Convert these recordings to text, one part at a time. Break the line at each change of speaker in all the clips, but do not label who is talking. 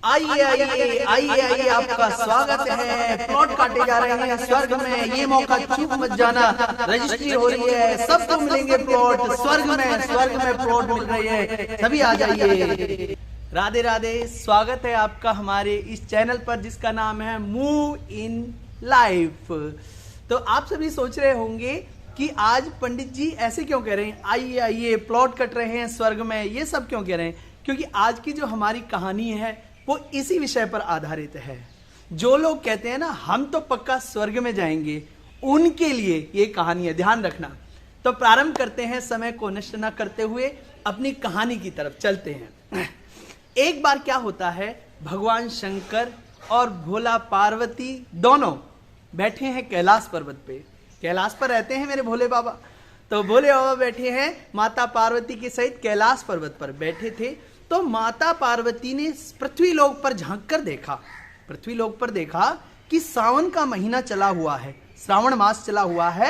आइए आइए आइए आइए, आपका स्वागत है। प्लॉट काटे जा रहे हैं स्वर्ग में, ये मौका चूक मत जाना। रजिस्ट्री हो रही है, सबको मिलेंगे प्लॉट स्वर्ग में प्लॉट मिल रही है, सभी आ जाइए। राधे राधे, स्वागत है आपका हमारे इस चैनल पर जिसका नाम है मूव इन लाइफ। तो आप सभी सोच रहे होंगे कि आज पंडित जी ऐसे क्यों कह रहे हैं, आइए आइए प्लॉट कट रहे हैं स्वर्ग में, ये सब क्यों कह रहे हैं? क्योंकि आज की जो हमारी कहानी है वो इसी विषय पर आधारित है। जो लोग कहते हैं ना हम तो पक्का स्वर्ग में जाएंगे, उनके लिए ये कहानी है, ध्यान रखना। तो प्रारंभ करते हैं, समय को नष्ट न करते हुए अपनी कहानी की तरफ चलते हैं। एक बार क्या होता है, भगवान शंकर और भोला पार्वती दोनों बैठे हैं कैलाश पर्वत पे। कैलाश पर रहते हैं मेरे भोले बाबा। तो भोले बाबा बैठे हैं माता पार्वती के सहित कैलाश पर्वत पर बैठे थे। तो माता पार्वती ने पृथ्वी लोक पर झांक कर देखा, पृथ्वी लोक पर देखा कि सावन का महीना चला हुआ है, श्रावण मास चला हुआ है।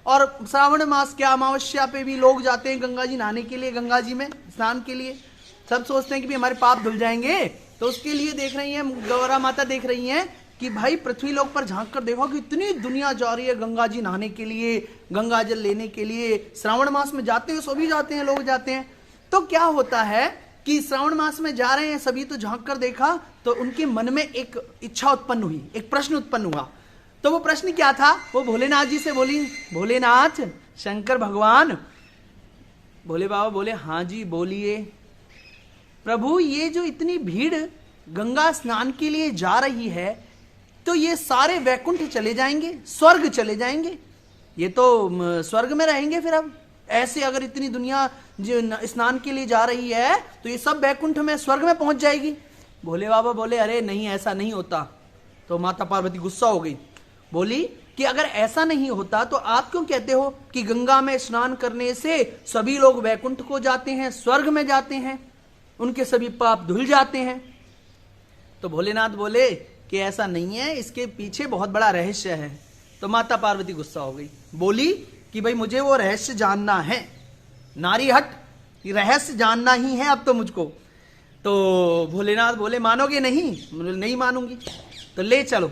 और श्रावण मास क्या अमावस्या पे भी लोग जाते हैं गंगा जी नहाने के लिए, गंगा जी में स्नान के लिए। सब सोचते हैं कि भी हमारे पाप धुल जाएंगे, तो उसके लिए देख रही हैं गौरा माता, देख रही हैं कि भाई पृथ्वी लोक पर झांक कर देखो कि इतनी दुनिया जा रही है गंगा जी नहाने के लिए, गंगा जल लेने के लिए। श्रावण मास में जाते हैं, सभी जाते हैं, लोग जाते हैं। तो क्या होता है कि श्रावण मास में जा रहे हैं सभी, तो झांक कर देखा तो उनके मन में एक इच्छा उत्पन्न हुई, एक प्रश्न उत्पन्न हुआ। तो वो प्रश्न क्या था, वो भोलेनाथ जी से बोली, भोलेनाथ शंकर भगवान। भोले बाबा बोले हाँ जी बोलिए। प्रभु ये जो इतनी भीड़ गंगा स्नान के लिए जा रही है, तो ये सारे वैकुंठ चले जाएंगे, स्वर्ग चले जाएंगे, ये तो स्वर्ग में रहेंगे फिर। अब ऐसे अगर इतनी दुनिया जो स्नान के लिए जा रही है तो ये सब वैकुंठ में, स्वर्ग में पहुंच जाएगी। भोले बाबा बोले अरे नहीं, ऐसा नहीं होता। तो माता पार्वती गुस्सा हो गई, बोली कि अगर ऐसा नहीं होता तो आप क्यों कहते हो कि गंगा में स्नान करने से सभी लोग वैकुंठ को जाते हैं, स्वर्ग में जाते हैं, उनके सभी पाप धुल जाते हैं? तो भोलेनाथ बोले कि ऐसा नहीं है, इसके पीछे बहुत बड़ा रहस्य है। तो माता पार्वती गुस्सा हो गई, बोली कि भाई मुझे वो रहस्य जानना है, नारी हट, ये रहस्य जानना ही है अब तो मुझको। तो भोलेनाथ बोले मानोगे नहीं? नहीं मानूंगी। तो ले चलो।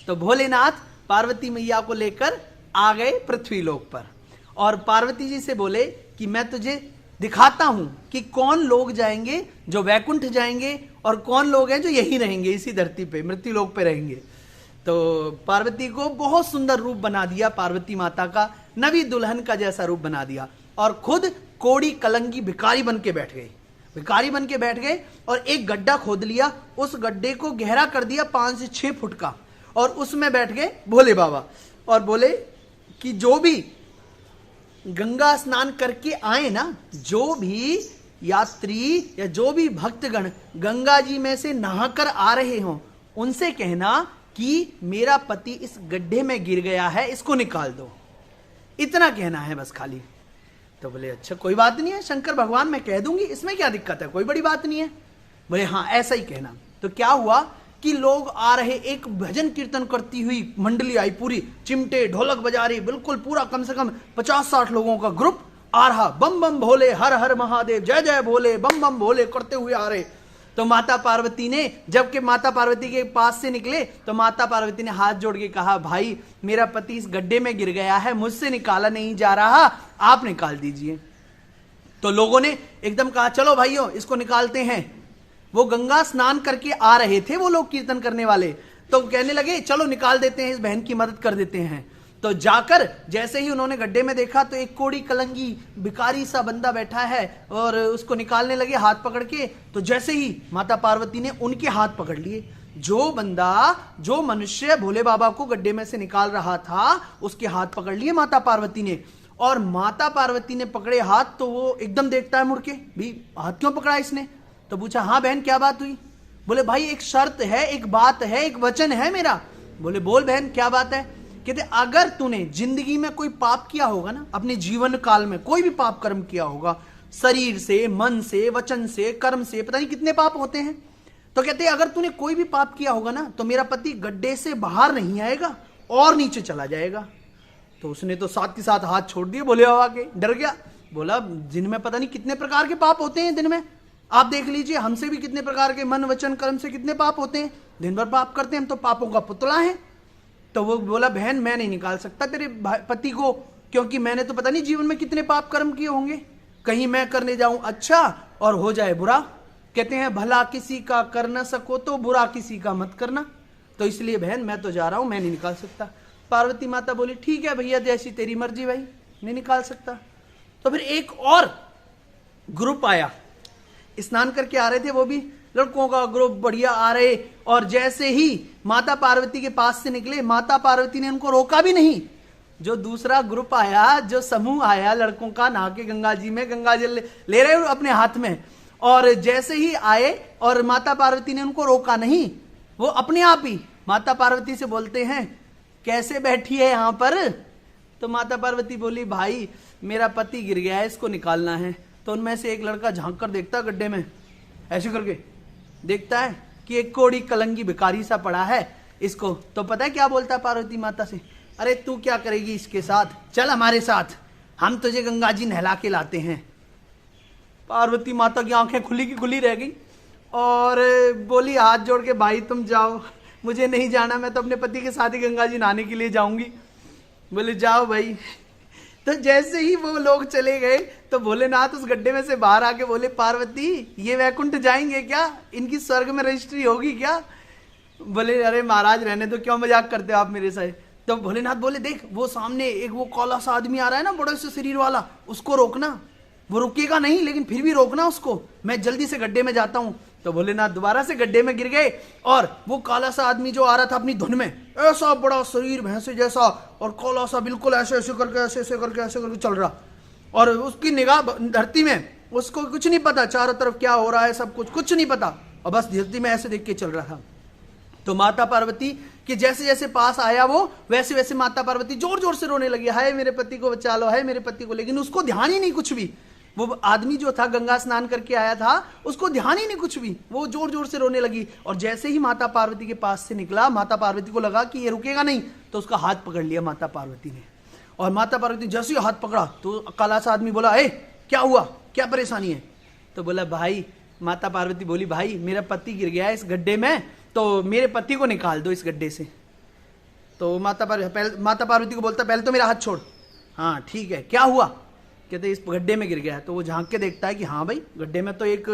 तो भोलेनाथ पार्वती मैया को लेकर आ गए पृथ्वी लोक पर, और पार्वती जी से बोले कि मैं तुझे दिखाता हूं कि कौन लोग जाएंगे जो वैकुंठ जाएंगे और कौन लोग हैं जो यहीं रहेंगे, इसी धरती पे, मृत्यु लोक पे रहेंगे। तो पार्वती को बहुत सुंदर रूप बना दिया, पार्वती माता का नवी दुल्हन का जैसा रूप बना दिया, और खुद कोड़ी कलंगी भिखारी बन के बैठ गए, भिखारी बन के बैठ गए। और एक गड्ढा खोद लिया, उस गड्ढे को गहरा कर दिया 5 से 6 फुट का, और उसमें बैठ गए भोले बाबा और बोले कि जो भी गंगा स्नान करके आए ना, जो भी यात्री या जो भी भक्तगण गंगा जी में से नहाकर आ रहे हों, उनसे कहना कि मेरा पति इस गड्ढे में गिर गया है, इसको निकाल दो, इतना कहना है बस खाली। तो बोले अच्छा कोई बात नहीं है शंकर भगवान, मैं कह दूंगी, इसमें क्या दिक्कत है, कोई बड़ी बात नहीं है। बोले हाँ ऐसा ही कहना। तो क्या हुआ कि लोग आ रहे, एक भजन कीर्तन करती हुई मंडली आई, पूरी चिमटे ढोलक बजा रही, बिल्कुल पूरा कम से कम 50-60 लोगों का ग्रुप आ रहा, बम बम भोले, हर हर महादेव, जय जय भोले, बम बम भोले करते हुए आ रहे। तो माता पार्वती ने, जबकि माता पार्वती के पास से निकले, तो माता पार्वती ने हाथ जोड़ के कहा भाई मेरा पति इस गड्ढे में गिर गया है, मुझसे निकाला नहीं जा रहा, आप निकाल दीजिए। तो लोगों ने एकदम कहा चलो भाइयों इसको निकालते हैं। वो गंगा स्नान करके आ रहे थे वो लोग कीर्तन करने वाले, तो कहने लगे चलो निकाल देते हैं, इस बहन की मदद कर देते हैं। तो जाकर जैसे ही उन्होंने गड्ढे में देखा तो एक कोड़ी कलंगी भिखारी सा बंदा बैठा है, और उसको निकालने लगे हाथ पकड़ के। तो जैसे ही माता पार्वती ने उनके हाथ पकड़ लिए, जो बंदा, जो मनुष्य भोले बाबा को गड्ढे में से निकाल रहा था, उसके हाथ पकड़ लिए माता पार्वती ने। और माता पार्वती ने पकड़े हाथ, तो वो एकदम देखता है मुड़ के, भी हाथ क्यों पकड़ा इसने? तो पूछा हाँ बहन क्या बात हुई? बोले भाई एक शर्त है, एक बात है, एक वचन है मेरा। बोले बोल बहन क्या बात है? कहते अगर तूने जिंदगी में कोई पाप किया होगा ना, अपने जीवन काल में कोई भी पाप कर्म किया होगा, शरीर से, मन से, वचन से, कर्म से, पता नहीं कितने पाप होते हैं, तो कहते अगर तूने कोई भी पाप किया होगा ना, तो मेरा पति गड्ढे से बाहर नहीं आएगा और नीचे चला जाएगा। तो उसने तो साथ के साथ हाथ छोड़ दिए भोले बाबा के, डर गया। बोला दिन में पता नहीं कितने प्रकार के पाप होते हैं दिन में, आप देख लीजिए, हमसे भी कितने प्रकार के मन वचन कर्म से कितने पाप होते हैं, दिन भर पाप करते हैं हम, तो पापों का पुतला है। तो वो बोला बहन मैं नहीं निकाल सकता तेरे पति को, क्योंकि मैंने तो पता नहीं जीवन में कितने पाप कर्म किए होंगे, कहीं मैं करने जाऊं अच्छा और हो जाए बुरा। कहते हैं भला किसी का कर न सको तो बुरा किसी का मत करना, तो इसलिए बहन मैं तो जा रहा हूं, मैं नहीं निकाल सकता। पार्वती माता बोली ठीक है भैया, जैसी तेरी मर्जी भाई, नहीं निकाल सकता। तो फिर एक और ग्रुप आया, स्नान करके आ रहे थे, वो भी लड़कों का ग्रुप बढ़िया आ रहे, और जैसे ही माता पार्वती के पास से निकले, माता पार्वती ने उनको रोका भी नहीं। जो दूसरा ग्रुप आया, जो समूह आया लड़कों का, नहा के गंगा जी में गंगा जल ले रहे अपने हाथ में, और जैसे ही आए और माता पार्वती ने उनको रोका नहीं, वो अपने आप ही माता पार्वती से बोलते हैं कैसे बैठी है यहां पर। तो माता पार्वती बोली भाई मेरा पति गिर गया है, इसको निकालना है। तो उनमें से एक लड़का झांक कर देखता गड्ढे में, ऐसे करके देखता है कि एक कोड़ी कलंगी भिखारी सा पड़ा है इसको। तो पता है क्या बोलता है पार्वती माता से, अरे तू क्या करेगी इसके साथ, चल हमारे साथ, हम तुझे गंगा जी नहला के लाते हैं। पार्वती माता की आंखें खुली की खुली रह गई और बोली हाथ जोड़ के भाई तुम जाओ, मुझे नहीं जाना, मैं तो अपने पति के साथ ही गंगा जी नहाने के लिए जाऊंगी। बोले जाओ भाई। तो जैसे ही वो लोग चले गए तो भोलेनाथ उस गड्ढे में से बाहर आके बोले पार्वती ये वैकुंठ जाएंगे क्या, इनकी स्वर्ग में रजिस्ट्री होगी क्या। बोले अरे महाराज रहने दो, क्यों मजाक करते हो आप मेरे साथ। तो भोलेनाथ बोले देख वो सामने एक वो काला सा आदमी आ रहा है ना, बड़े से शरीर वाला, उसको रोकना, वो रुकेगा नहीं लेकिन फिर भी रोकना उसको, मैं जल्दी से गड्ढे में जाता हूं। तो भोलेनाथ दोबारा से गड्ढे में गिर गए और वो काला सा आदमी जो आ रहा था अपनी धुन में, ऐसा बड़ा शरीर भैंसे जैसा और काला सा, बिल्कुल ऐसे ऐसे करके ऐसे ऐसे करके ऐसे करके चल रहा, और उसकी निगाह धरती में, उसको कुछ नहीं पता चारों तरफ क्या हो रहा है, सब कुछ नहीं पता, और बस धरती में ऐसे देख के चल रहा था। तो माता पार्वती कि जैसे जैसे पास आया वो, वैसे वैसे माता पार्वती जोर जोर से रोने लगी, हाय मेरे पति को बचा लो, हाय मेरे पति को। लेकिन उसको ध्यान ही नहीं कुछ भी, वो आदमी जो था गंगा स्नान करके आया था, उसको ध्यान ही नहीं कुछ भी, वो जोर जोर से रोने लगी। और जैसे ही माता पार्वती के पास से निकला, माता पार्वती को लगा कि ये रुकेगा नहीं, तो उसका हाथ पकड़ लिया माता पार्वती ने। और माता पार्वती जैसे ही हाथ पकड़ा तो काला सा आदमी बोला ए क्या हुआ, क्या परेशानी है। तो बोला भाई, माता पार्वती बोली भाई मेरा पति गिर गया है इस गड्ढे में, तो मेरे पति को निकाल दो इस गड्ढे से। तो माता पार्वती को बोलता पहले तो मेरा हाथ छोड़। हाँ ठीक है, क्या हुआ। कहते इस गड्ढे में गिर गया है। तो वो झांक के देखता है कि हाँ भाई गड्ढे में तो एक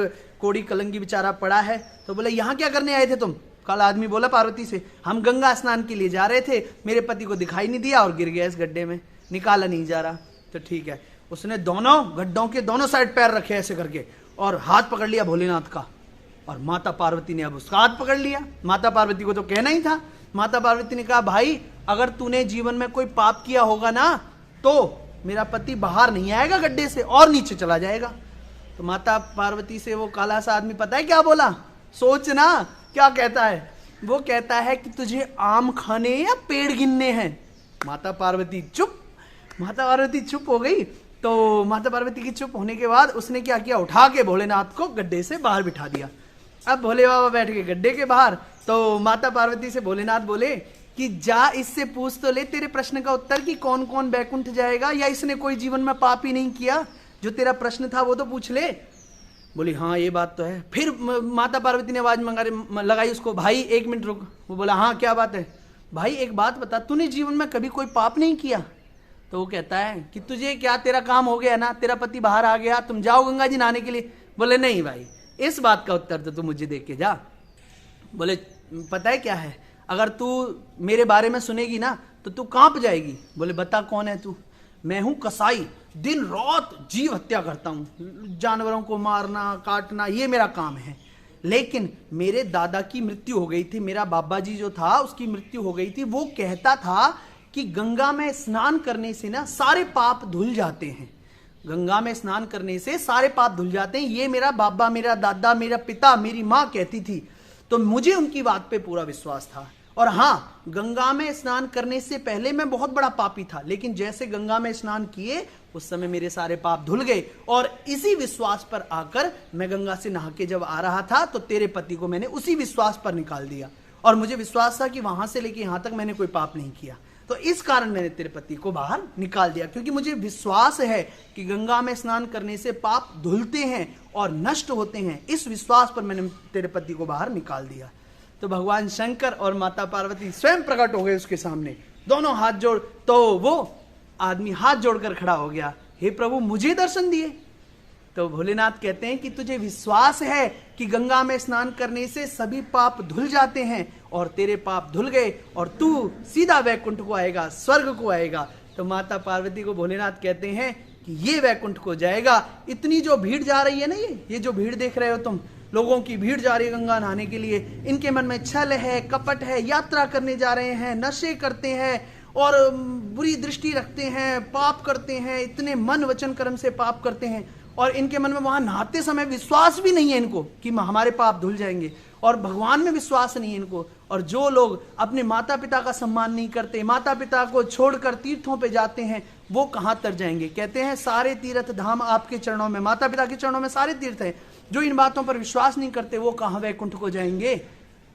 कोड़ी कलंगी बेचारा पड़ा है। तो बोले यहाँ क्या करने आए थे तुम। काला आदमी बोला पार्वती से, हम गंगा स्नान के लिए जा रहे थे, मेरे पति को दिखाई नहीं दिया और गिर गया इस गड्ढे में, निकाला नहीं जा रहा। तो ठीक है, उसने दोनों गड्ढों के दोनों साइड पैर रखे ऐसे करके और हाथ पकड़ लिया भोलेनाथ का, और माता पार्वती ने अब उसका हाथ पकड़ लिया। माता पार्वती को तो कहना ही था। माता पार्वती ने कहा भाई अगर तूने जीवन में कोई पाप किया होगा ना, तो मेरा पति बाहर नहीं आएगा गड्ढे से और नीचे चला जाएगा। तो माता पार्वती से वो काला सा आदमी पता है क्या बोला, सोचना क्या कहता है। वो कहता है कि तुझे आम खाने या पेड़ गिनने हैं। माता पार्वती चुप। माता पार्वती चुप हो गई। तो माता पार्वती की चुप होने के बाद उसने क्या किया, उठा के भोलेनाथ को गड्ढे से बाहर बिठा दिया। अब भोले बाबा बैठ गए गड्ढे के बाहर। तो माता पार्वती से भोलेनाथ बोले कि जा इससे पूछ तो ले तेरे प्रश्न का उत्तर कि कौन कौन बैकुंठ जाएगा, या इसने कोई जीवन में पाप ही नहीं किया, जो तेरा प्रश्न था वो तो पूछ ले। बोली हाँ ये बात तो है। फिर माता पार्वती ने आवाज लगाई उसको, भाई एक मिनट रुक। वो बोला हाँ क्या बात है। भाई एक बात बता, तूने जीवन में कभी कोई पाप नहीं किया। तो वो कहता है कि तुझे क्या, तेरा काम हो गया ना, तेरा पति बाहर आ गया, तुम जाओ गंगा जी नहाने के लिए। बोले नहीं भाई, इस बात का उत्तर तो तू मुझे दे के जा। बोले पता है क्या है, अगर तू मेरे बारे में सुनेगी ना तो तू कांप जाएगी। बोले बता कौन है तू। मैं हूं कसाई, दिन रात जीव हत्या करता हूं, जानवरों को मारना काटना ये मेरा काम है। लेकिन मेरे दादा की मृत्यु हो गई थी, मेरा बाबा जी जो था उसकी मृत्यु हो गई थी। वो कहता था कि गंगा में स्नान करने से ना सारे पाप धुल जाते हैं, गंगा में स्नान करने से सारे पाप धुल जाते हैं। ये मेरा बाबा, मेरा दादा, मेरा पिता, मेरी माँ कहती थी। तो मुझे उनकी बात पे पूरा विश्वास था। और हाँ, गंगा में स्नान करने से पहले मैं बहुत बड़ा पापी था, लेकिन जैसे गंगा में स्नान किए उस समय मेरे सारे पाप धुल गए। और इसी विश्वास पर आकर मैं गंगा से नहा के जब आ रहा था तो तेरे पति को मैंने उसी विश्वास पर निकाल दिया, और मुझे विश्वास था कि वहां से लेके यहां तक मैंने कोई पाप नहीं किया। तो इस कारण मैंने तेरे पति को बाहर निकाल दिया, क्योंकि मुझे विश्वास है कि गंगा में स्नान करने से पाप धुलते हैं और नष्ट होते हैं। इस विश्वास पर मैंने तेरे पति को बाहर निकाल दिया। तो भगवान शंकर और माता पार्वती स्वयं प्रकट हो गए उसके सामने, दोनों हाथ जोड़। तो वो आदमी हाथ जोड़कर खड़ा हो गया, हे प्रभु मुझे दर्शन दिए। तो भोलेनाथ कहते हैं कि तुझे विश्वास है कि गंगा में स्नान करने से सभी पाप धुल जाते हैं, और तेरे पाप धुल गए और तू सीधा वैकुंठ को आएगा, स्वर्ग को आएगा। तो माता पार्वती को भोलेनाथ कहते हैं कि ये वैकुंठ को जाएगा। इतनी जो भीड़ जा रही है ना, ये जो भीड़ देख रहे हो तुम, लोगों की भीड़ जा रही है गंगा नहाने के लिए, इनके मन में छल है, कपट है, यात्रा करने जा रहे हैं, नशे करते हैं और बुरी दृष्टि रखते हैं, पाप करते हैं, इतने मन वचन कर्म से पाप करते हैं, और इनके मन में वहां नहाते समय विश्वास भी नहीं है इनको कि हमारे पाप धुल जाएंगे, और भगवान में विश्वास नहीं है इनको। और जो लोग अपने माता पिता का सम्मान नहीं करते, माता पिता को छोड़कर तीर्थों पे जाते हैं, वो कहां तर जाएंगे। कहते हैं सारे तीर्थ धाम आपके चरणों में, माता पिता के चरणों में सारे तीर्थ हैं। जो इन बातों पर विश्वास नहीं करते वो कहां वैकुंठ को जाएंगे।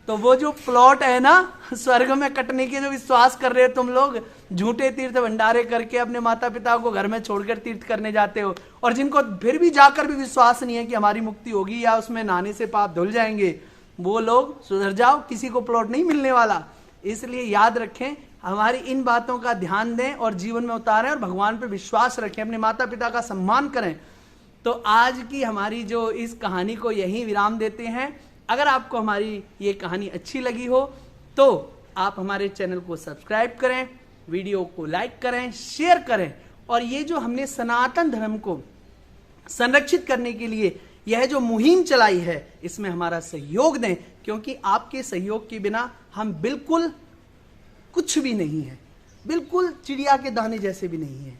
तो वो जो प्लॉट है ना स्वर्ग में कटने के, जो विश्वास कर रहे हो तुम लोग, झूठे तीर्थ भंडारे करके अपने माता पिता को घर में छोड़कर तीर्थ करने जाते हो, और जिनको फिर भी जाकर भी विश्वास नहीं है कि हमारी मुक्ति होगी या उसमें नहाने से पाप धुल जाएंगे, वो लोग सुधर जाओ, किसी को प्लॉट नहीं मिलने वाला। इसलिए याद रखें, हमारी इन बातों का ध्यान दें और जीवन में उतारें, और भगवान पर विश्वास रखें, अपने माता पिता का सम्मान करें। तो आज की हमारी जो इस कहानी को यहीं विराम देते हैं। अगर आपको हमारी ये कहानी अच्छी लगी हो तो आप हमारे चैनल को सब्सक्राइब करें, वीडियो को लाइक करें, शेयर करें, और ये जो हमने सनातन धर्म को संरक्षित करने के लिए यह जो मुहिम चलाई है, इसमें हमारा सहयोग दें, क्योंकि आपके सहयोग के बिना हम बिल्कुल कुछ भी नहीं है, बिल्कुल चिड़िया के दाने जैसे भी नहीं है।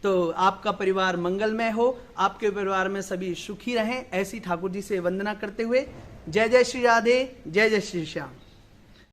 तो आपका परिवार मंगलमय हो, आपके परिवार में सभी सुखी रहें, ऐसी ठाकुर जी से वंदना करते हुए जय जय श्री राधे, जय जय श्री श्याम।